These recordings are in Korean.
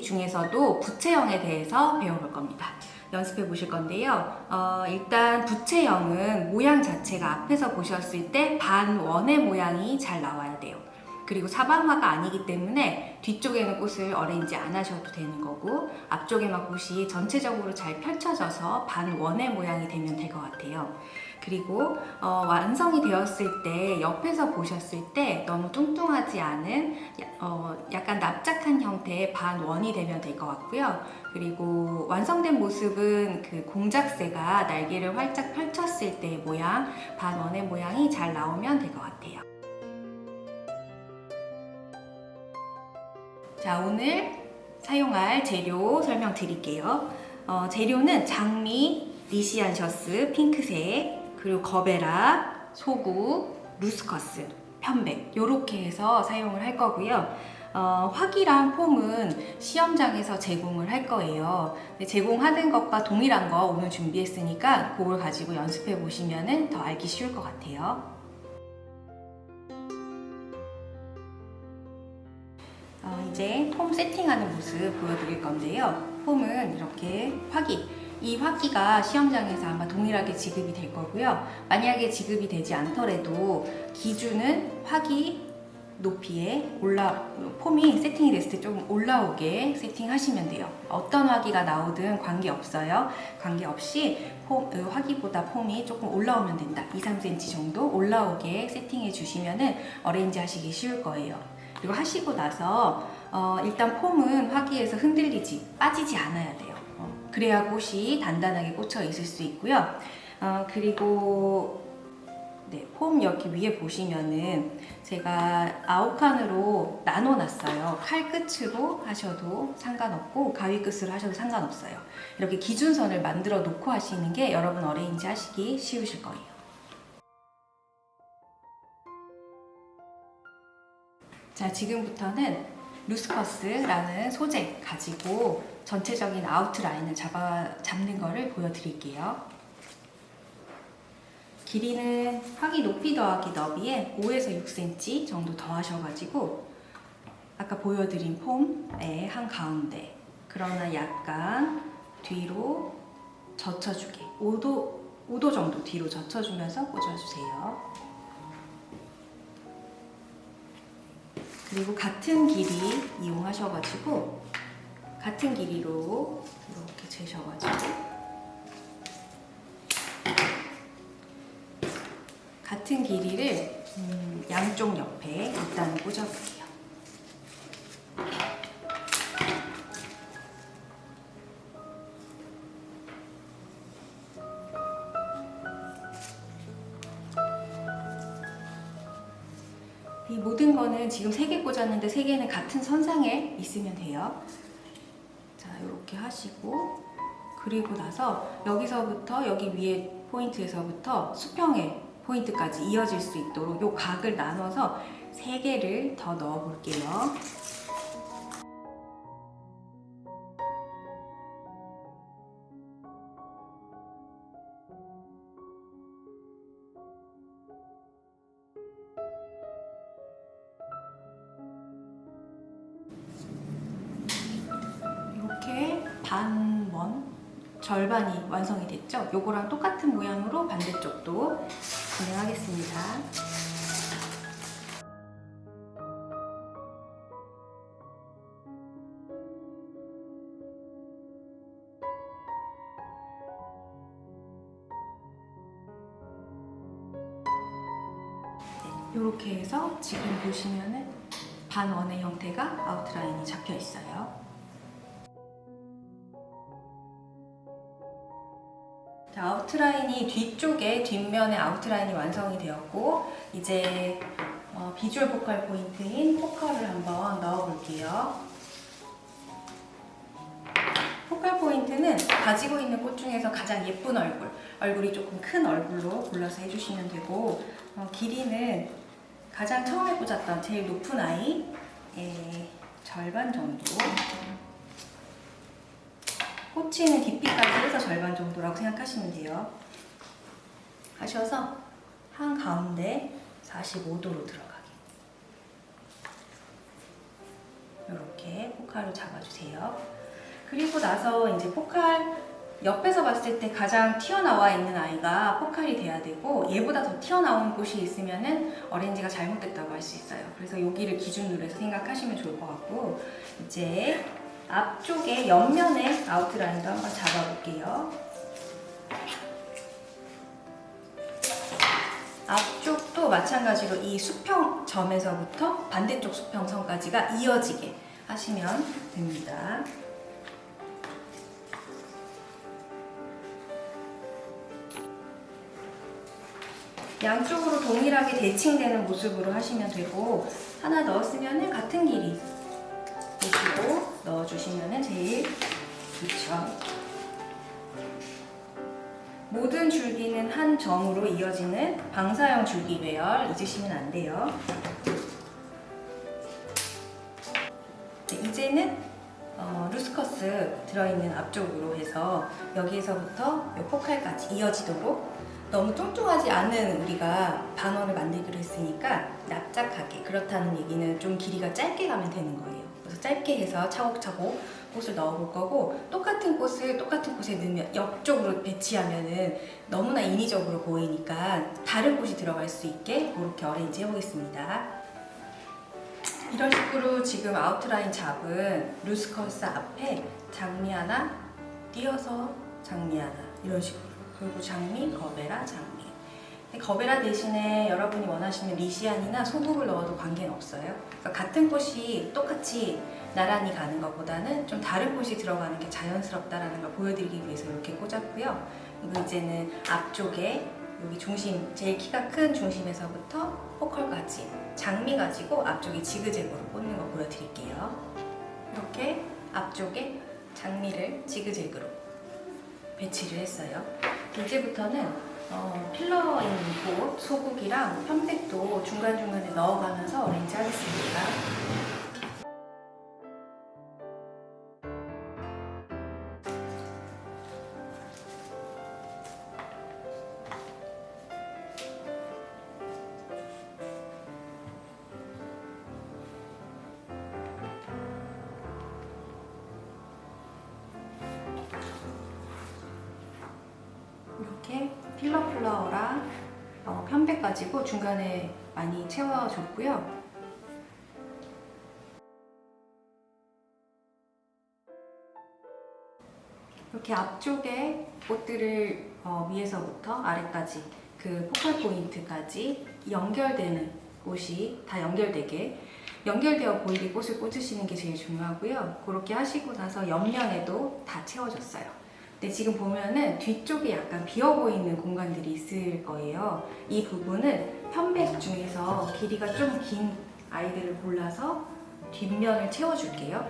중에서도 부채형에 대해서 배워볼 겁니다. 연습해 보실 건데요. 일단 부채형은 모양 자체가 앞에서 보셨을 때 반원의 모양이 잘 나와야 돼요. 그리고 사방화가 아니기 때문에 뒤쪽에는 꽃을 어레인지 안 하셔도 되는 거고, 앞쪽에만 꽃이 전체적으로 잘 펼쳐져서 반원의 모양이 되면 될 것 같아요. 그리고 완성이 되었을 때 옆에서 보셨을 때 너무 뚱뚱하지 않은 약간 납작한 형태의 반원이 되면 될 것 같고요. 그리고 완성된 모습은 그 공작새가 날개를 활짝 펼쳤을 때의 모양, 반원의 모양이 잘 나오면 될 것 같아요. 자, 오늘 사용할 재료 설명드릴게요. 재료는 장미, 리시안셔스, 핑크색, 그리고 거베라, 소구, 루스커스, 편백 이렇게 해서 사용을 할 거고요. 화기랑 폼은 시험장에서 제공을 할 거예요. 제공하는 것과 동일한 거 오늘 준비했으니까 그걸 가지고 연습해 보시면 더 알기 쉬울 것 같아요. 이제 폼 세팅하는 모습 보여드릴 건데요. 폼은 이렇게 이 화기가 시험장에서 아마 동일하게 지급이 될 거고요. 만약에 지급이 되지 않더라도 기준은 화기 높이에 폼이 세팅이 됐을 때 좀 올라오게 세팅하시면 돼요. 어떤 화기가 나오든 관계없어요. 관계없이 화기보다 폼이 조금 올라오면 된다. 2-3cm 정도 올라오게 세팅해 주시면 어레인지 하시기 쉬울 거예요. 그리고 하시고 나서 일단 폼은 화기에서 빠지지 않아야 돼요. 그래야 꽃이 단단하게 꽂혀 있을 수 있고요. 그리고 폼 여기 위에 보시면은 제가 아홉칸으로 나눠놨어요. 칼끝으로 하셔도 상관없고 가위끝으로 하셔도 상관없어요. 이렇게 기준선을 만들어 놓고 하시는 게 여러분 어레인지 하시기 쉬우실 거예요. 자, 지금부터는 루스커스라는 소재 가지고 전체적인 아웃라인을 잡는 거를 보여드릴게요. 길이는 화기 높이 더하기 너비에 5에서 6cm 정도 더 하셔가지고 아까 보여드린 폼의 한가운데, 그러나 약간 뒤로 젖혀주게 5도 정도 뒤로 젖혀주면서 꽂아주세요. 그리고 같은 길이 이용하셔가지고 같은 길이로 이렇게 재셔가지고 같은 길이를 양쪽 옆에 일단 꽂아볼게요. 이 모든 거는 지금 3개 꽂았는데 3개는 같은 선상에 있으면 돼요. 자, 이렇게 하시고, 그리고 나서 여기서부터 여기 위에 포인트에서부터 수평의 포인트까지 이어질 수 있도록 이 각을 나눠서 3개를 더 넣어 볼게요. 이렇게 반원 절반이 완성이 됐죠? 요거랑 똑같은 모양으로 반대쪽도 진행하겠습니다. 이렇게 해서 지금 보시면은 반원의 형태가 아웃라인이 잡혀 있어요. 자, 아웃라인이 뒷면에 아웃라인이 완성이 되었고, 이제 비주얼 포컬 포인트인 포컬을 한번 넣어 볼게요. 포컬 포인트는 가지고 있는 꽃 중에서 가장 예쁜 얼굴이 조금 큰 얼굴로 골라서 해주시면 되고, 길이는 가장 처음에 꽂았던 제일 높은 아이의 절반 정도, 꽂히는 깊이까지 해서 절반 정도라고 생각하시면 돼요. 하셔서 한가운데 45도로 들어가게 이렇게 포칼로 잡아주세요. 그리고 나서 이제 포칼 옆에서 봤을 때 가장 튀어나와 있는 아이가 포칼이 돼야 되고, 얘보다 더 튀어나온 곳이 있으면은 어레인지가 잘못됐다고 할 수 있어요. 그래서 여기를 기준으로 해서 생각하시면 좋을 것 같고, 이제 앞쪽에 옆면에 아웃라인도 한번 잡아볼게요. 앞쪽도 마찬가지로 이 수평점에서부터 반대쪽 수평선까지가 이어지게 하시면 됩니다. 양쪽으로 동일하게 대칭되는 모습으로 하시면 되고, 하나 넣었으면 같은 길이 보시고 넣어주시면 제일 좋죠. 모든 줄기는 한 점으로 이어지는 방사형 줄기 배열 잊으시면 안 돼요. 네, 이제는 루스커스 들어있는 앞쪽으로 해서 여기에서부터 이 포칼까지 이어지도록, 너무 뚱뚱하지 않은 우리가 반원을 만들기로 했으니까 납작하게, 그렇다는 얘기는 좀 길이가 짧게 가면 되는 거예요. 그래서 짧게 해서 차곡차곡 꽃을 넣어볼 거고, 똑같은 꽃을 똑같은 곳에 넣으면 옆쪽으로 배치하면은 너무나 인위적으로 보이니까 다른 꽃이 들어갈 수 있게 그렇게 어레인지 해보겠습니다. 이런 식으로 지금 아웃라인 잡은 루스커스 앞에 장미 하나 띄어서 장미 하나, 이런 식으로, 그리고 장미, 거베라, 장미. 거베라 대신에 여러분이 원하시는 리시안이나 소국을 넣어도 관계는 없어요. 그러니까 같은 꽃이 똑같이 나란히 가는 것보다는 좀 다른 꽃이 들어가는 게 자연스럽다라는 걸 보여드리기 위해서 이렇게 꽂았고요. 그리고 이제는 앞쪽에 여기 중심, 제일 키가 큰 중심에서부터 포컬까지 장미 가지고 앞쪽에 지그재그로 꽂는 거 보여드릴게요. 이렇게 앞쪽에 장미를 지그재그로 배치를 했어요. 이제부터는 필러인 곳, 소국이랑 편백도 중간중간에 넣어가면서 어레인지 하겠습니다. 이렇게 필러 플라워랑 편백 가지고 중간에 많이 채워줬고요. 이렇게 앞쪽에 꽃들을 위에서부터 아래까지 그 포컬 포인트까지 연결되는 곳이 다 연결되어 보이게 꽃을 꽂으시는 게 제일 중요하고요. 그렇게 하시고 나서 옆면에도 다 채워졌어요. 근데 지금 보면은 뒤쪽에 약간 비어 보이는 공간들이 있을 거예요. 이 부분은 편백 중에서 길이가 좀 긴 아이들을 골라서 뒷면을 채워줄게요.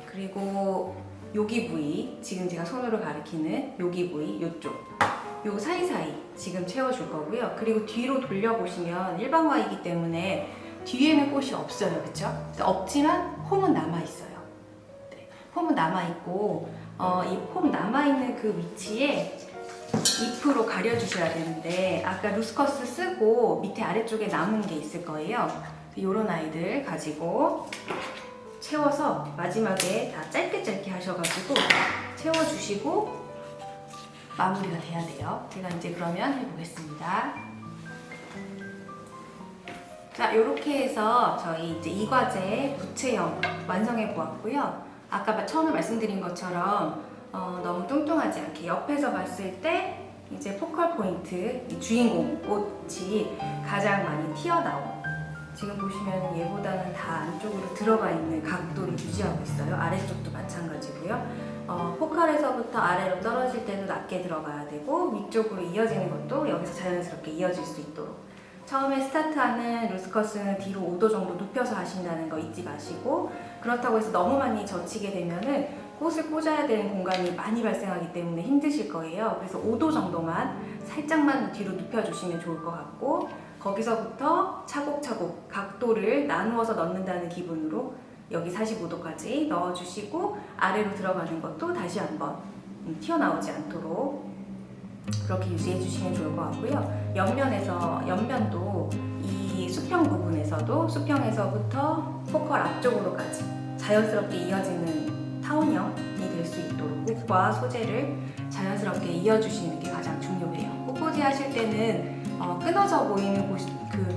그리고 여기 부위, 지금 제가 손으로 가리키는 여기 부위, 요쪽, 요 사이사이 지금 채워줄 거고요. 그리고 뒤로 돌려보시면 일반화이기 때문에 뒤에는 꽃이 없어요. 그쵸? 없지만 폼은 남아있어요. 네, 폼은 남아있고 이 폼 남아있는 그 위치에 잎으로 가려주셔야 되는데, 아까 루스커스 쓰고 밑에 아래쪽에 남은 게 있을 거예요. 이런 아이들 가지고 채워서 마지막에 다 짧게 하셔가지고 채워주시고 마무리가 돼야 돼요. 제가 이제 그러면 해보겠습니다. 자, 이렇게 해서 저희 이제 이 과제 부채형 완성해 보았고요. 아까 처음에 말씀드린 것처럼 너무 뚱뚱하지 않게 옆에서 봤을 때 이제 포컬 포인트, 이 주인공 꽃이 가장 많이 튀어나온, 지금 보시면 얘보다는 다 안쪽으로 들어가 있는 각도를 유지하고 있어요. 아래쪽도 마찬가지고요. 포칼에서부터 아래로 떨어질 때도 낮게 들어가야 되고, 위쪽으로 이어지는 것도 여기서 자연스럽게 이어질 수 있도록. 처음에 스타트하는 루스커스는 뒤로 5도 정도 눕혀서 하신다는 거 잊지 마시고, 그렇다고 해서 너무 많이 젖히게 되면은 꽃을 꽂아야 되는 공간이 많이 발생하기 때문에 힘드실 거예요. 그래서 5도 정도만 살짝만 뒤로 눕혀주시면 좋을 것 같고, 거기서부터 차곡차곡 각도를 나누어서 넣는다는 기분으로 여기 45도까지 넣어주시고, 아래로 들어가는 것도 다시 한번 튀어나오지 않도록 그렇게 유지해 주시면 좋을 것 같고요. 옆면도 이 수평 부분에서도 수평에서부터 포컬 앞쪽으로까지 자연스럽게 이어지는 타원형이 될 수 있도록 꽃과 소재를 자연스럽게 이어주시는 게 가장 중요해요. 꽃꽂이 하실 때는 끊어져 보이는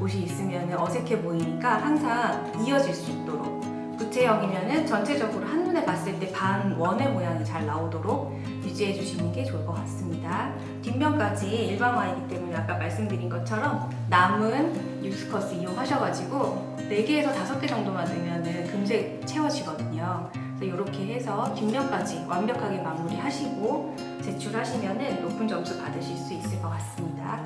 곳이 있으면 어색해 보이니까 항상 이어질 수 있도록, 부채형이면 전체적으로 한눈에 봤을 때 반 원의 모양이 잘 나오도록 유지해 주시는 게 좋을 것 같습니다. 뒷면까지 일반화이기 때문에 아까 말씀드린 것처럼 남은 유스커스 이용하셔가지고 4개에서 5개 정도만 넣으면 금세 채워지거든요. 그래서 이렇게 해서 뒷면까지 완벽하게 마무리하시고 제출하시면 높은 점수 받으실 수 있을 것 같습니다.